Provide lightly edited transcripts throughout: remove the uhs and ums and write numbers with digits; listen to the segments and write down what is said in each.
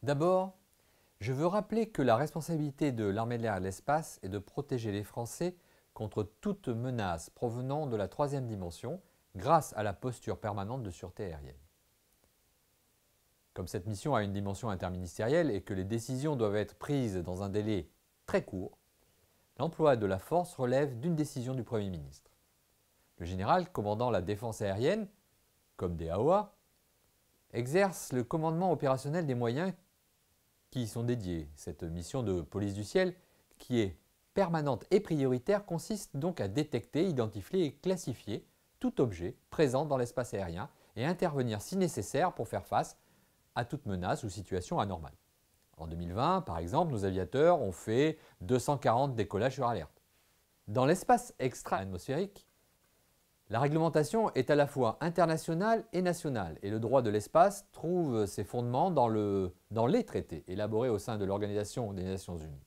D'abord, je veux rappeler que la responsabilité de l'armée de l'air et de l'espace est de protéger les Français contre toute menace provenant de la troisième dimension grâce à la posture permanente de sûreté aérienne. Comme cette mission a une dimension interministérielle et que les décisions doivent être prises dans un délai très court, l'emploi de la force relève d'une décision du Premier ministre. Le général commandant la défense aérienne, comme des AOA, exerce le commandement opérationnel des moyens qui y sont dédiés. Cette mission de police du ciel, qui est permanente et prioritaire, consiste donc à détecter, identifier et classifier tout objet présent dans l'espace aérien et intervenir si nécessaire pour faire face à toute menace ou situation anormale. En 2020, par exemple, nos aviateurs ont fait 240 décollages sur alerte. Dans l'espace extra-atmosphérique, la réglementation est à la fois internationale et nationale et le droit de l'espace trouve ses fondements dans les traités élaborés au sein de l'Organisation des Nations Unies.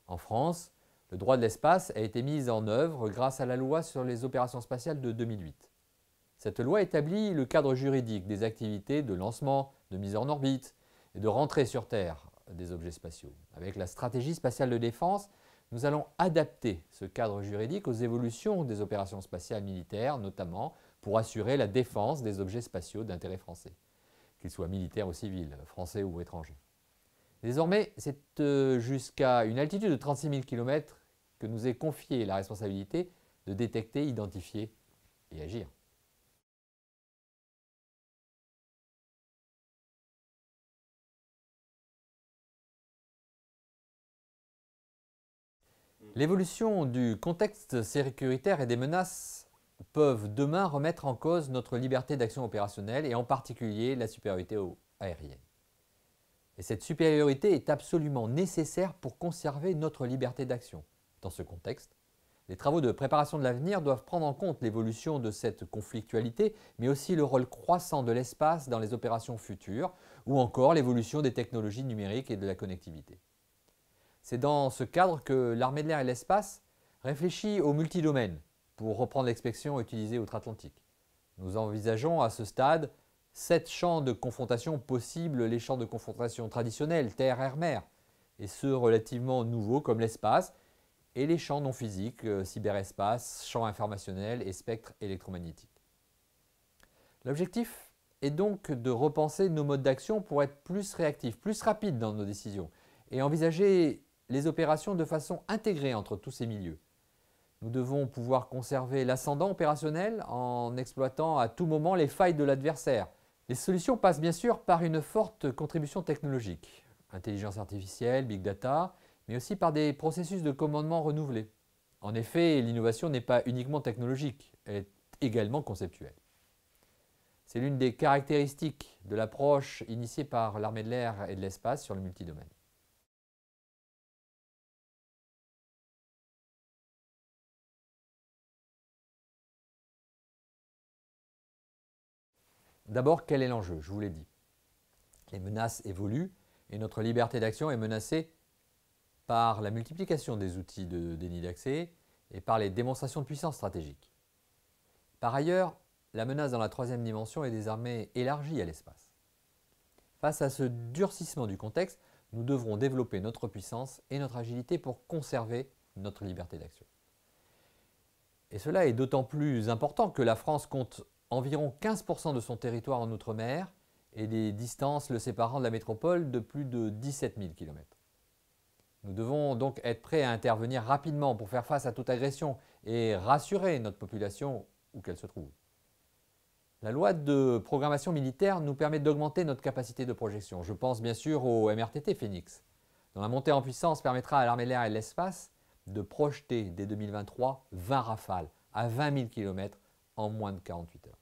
En France, le droit de l'espace a été mis en œuvre grâce à la loi sur les opérations spatiales de 2008. Cette loi établit le cadre juridique des activités de lancement, de mise en orbite et de rentrée sur Terre des objets spatiaux. Avec la stratégie spatiale de défense, nous allons adapter ce cadre juridique aux évolutions des opérations spatiales militaires, notamment pour assurer la défense des objets spatiaux d'intérêt français, qu'ils soient militaires ou civils, français ou étrangers. Désormais, c'est jusqu'à une altitude de 36 000 km que nous est confiée la responsabilité de détecter, identifier et agir. L'évolution du contexte sécuritaire et des menaces peuvent demain remettre en cause notre liberté d'action opérationnelle et en particulier la supériorité aérienne. Et cette supériorité est absolument nécessaire pour conserver notre liberté d'action. Dans ce contexte, les travaux de préparation de l'avenir doivent prendre en compte l'évolution de cette conflictualité, mais aussi le rôle croissant de l'espace dans les opérations futures, ou encore l'évolution des technologies numériques et de la connectivité. C'est dans ce cadre que l'armée de l'air et de l'espace réfléchit au multidomaine, pour reprendre l'expression utilisée outre-Atlantique. Nous envisageons à ce stade 7 champs de confrontation possibles, les champs de confrontation traditionnels, terre, air, mer, et ceux relativement nouveaux comme l'espace, et les champs non physiques, cyberespace, champ informationnel et spectre électromagnétique. L'objectif est donc de repenser nos modes d'action pour être plus réactifs, plus rapides dans nos décisions, et envisager les opérations de façon intégrée entre tous ces milieux. Nous devons pouvoir conserver l'ascendant opérationnel en exploitant à tout moment les failles de l'adversaire. Les solutions passent bien sûr par une forte contribution technologique, intelligence artificielle, big data, mais aussi par des processus de commandement renouvelés. En effet, l'innovation n'est pas uniquement technologique, elle est également conceptuelle. C'est l'une des caractéristiques de l'approche initiée par l'armée de l'air et de l'espace sur le multidomaine. D'abord, quel est l'enjeu? Je vous l'ai dit. Les menaces évoluent et notre liberté d'action est menacée par la multiplication des outils de déni d'accès et par les démonstrations de puissance stratégique. Par ailleurs, la menace dans la troisième dimension est désormais élargie à l'espace. Face à ce durcissement du contexte, nous devrons développer notre puissance et notre agilité pour conserver notre liberté d'action. Et cela est d'autant plus important que la France compte environ 15% de son territoire en outre-mer et des distances le séparant de la métropole de plus de 17 000 km. Nous devons donc être prêts à intervenir rapidement pour faire face à toute agression et rassurer notre population où qu'elle se trouve. La loi de programmation militaire nous permet d'augmenter notre capacité de projection. Je pense bien sûr au MRTT Phoenix, dont la montée en puissance permettra à l'armée de l'air et de l'espace de projeter dès 2023 20 rafales à 20 000 km en moins de 48 heures.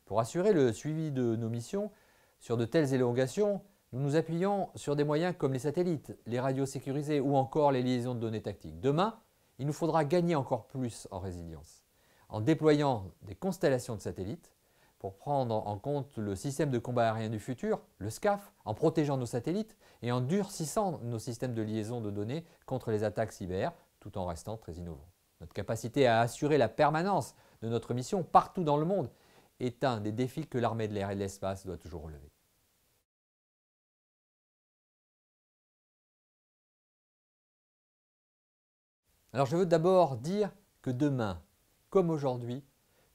Pour assurer le suivi de nos missions sur de telles élongations, nous nous appuyons sur des moyens comme les satellites, les radios sécurisées ou encore les liaisons de données tactiques. Demain, il nous faudra gagner encore plus en résilience, en déployant des constellations de satellites pour prendre en compte le système de combat aérien du futur, le SCAF, en protégeant nos satellites et en durcissant nos systèmes de liaison de données contre les attaques cyber, tout en restant très innovants. Notre capacité à assurer la permanence de notre mission partout dans le monde est un des défis que l'armée de l'air et de l'espace doit toujours relever. Alors je veux d'abord dire que demain, comme aujourd'hui,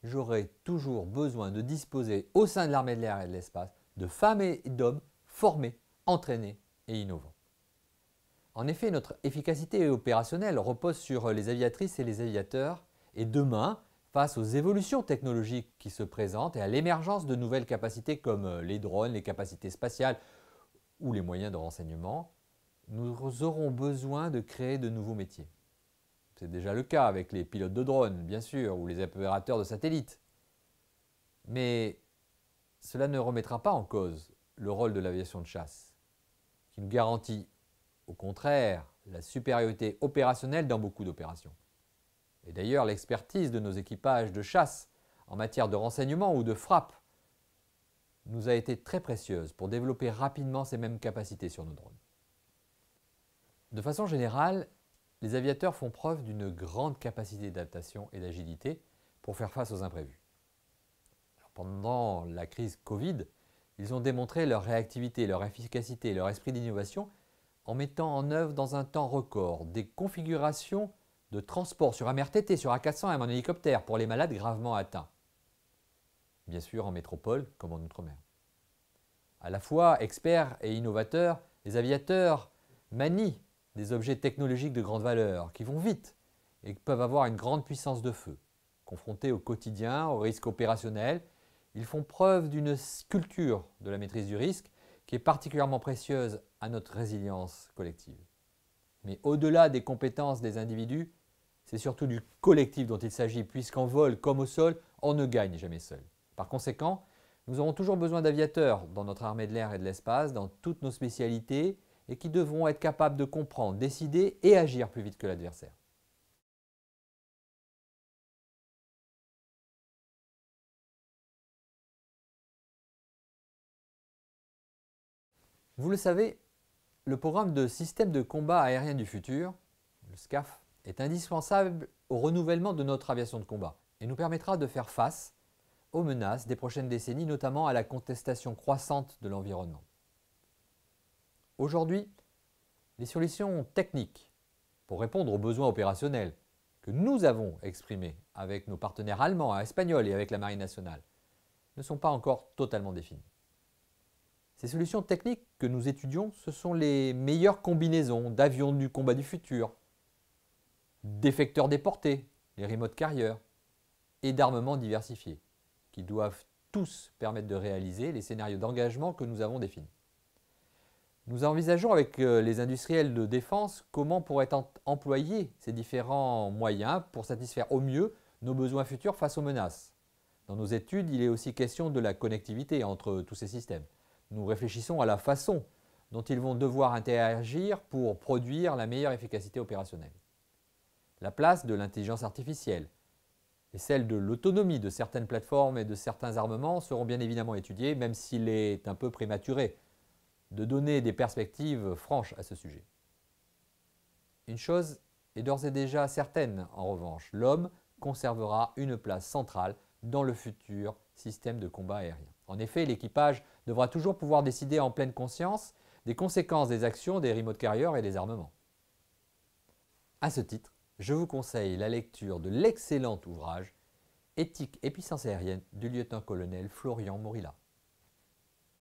j'aurai toujours besoin de disposer au sein de l'armée de l'air et de l'espace de femmes et d'hommes formés, entraînés et innovants. En effet, notre efficacité opérationnelle repose sur les aviatrices et les aviateurs et demain, face aux évolutions technologiques qui se présentent et à l'émergence de nouvelles capacités comme les drones, les capacités spatiales ou les moyens de renseignement, nous aurons besoin de créer de nouveaux métiers. C'est déjà le cas avec les pilotes de drones, bien sûr, ou les opérateurs de satellites. Mais cela ne remettra pas en cause le rôle de l'aviation de chasse, qui nous garantit, au contraire, la supériorité opérationnelle dans beaucoup d'opérations. Et d'ailleurs, l'expertise de nos équipages de chasse en matière de renseignement ou de frappe nous a été très précieuse pour développer rapidement ces mêmes capacités sur nos drones. De façon générale, les aviateurs font preuve d'une grande capacité d'adaptation et d'agilité pour faire face aux imprévus. Alors, pendant la crise Covid, ils ont démontré leur réactivité, leur efficacité, leur esprit d'innovation en mettant en œuvre dans un temps record des configurations de transport sur un MRTT, sur A400 et en hélicoptère pour les malades gravement atteints. Bien sûr en métropole comme en outre-mer. À la fois experts et innovateurs, les aviateurs manient des objets technologiques de grande valeur qui vont vite et qui peuvent avoir une grande puissance de feu. Confrontés au quotidien, aux risques opérationnels, ils font preuve d'une culture de la maîtrise du risque qui est particulièrement précieuse à notre résilience collective. Mais au-delà des compétences des individus, c'est surtout du collectif dont il s'agit, puisqu'en vol comme au sol, on ne gagne jamais seul. Par conséquent, nous aurons toujours besoin d'aviateurs dans notre armée de l'air et de l'espace, dans toutes nos spécialités, et qui devront être capables de comprendre, décider et agir plus vite que l'adversaire. Vous le savez, le programme de système de combat aérien du futur, le SCAF, est indispensable au renouvellement de notre aviation de combat et nous permettra de faire face aux menaces des prochaines décennies, notamment à la contestation croissante de l'environnement. Aujourd'hui, les solutions techniques pour répondre aux besoins opérationnels que nous avons exprimés avec nos partenaires allemands, espagnols et avec la Marine nationale ne sont pas encore totalement définies. Ces solutions techniques que nous étudions, ce sont les meilleures combinaisons d'avions du combat du futur, d'effecteurs déportés, les remote carriers, et d'armements diversifiés, qui doivent tous permettre de réaliser les scénarios d'engagement que nous avons définis. Nous envisageons avec les industriels de défense comment pourraient être employés ces différents moyens pour satisfaire au mieux nos besoins futurs face aux menaces. Dans nos études, il est aussi question de la connectivité entre tous ces systèmes. Nous réfléchissons à la façon dont ils vont devoir interagir pour produire la meilleure efficacité opérationnelle. La place de l'intelligence artificielle et celle de l'autonomie de certaines plateformes et de certains armements seront bien évidemment étudiées, même s'il est un peu prématuré de donner des perspectives franches à ce sujet. Une chose est d'ores et déjà certaine, en revanche, l'homme conservera une place centrale dans le futur système de combat aérien. En effet, l'équipage devra toujours pouvoir décider en pleine conscience des conséquences des actions des remote carriers et des armements. À ce titre, je vous conseille la lecture de l'excellent ouvrage Éthique et puissance aérienne du lieutenant-colonel Florian Morilla.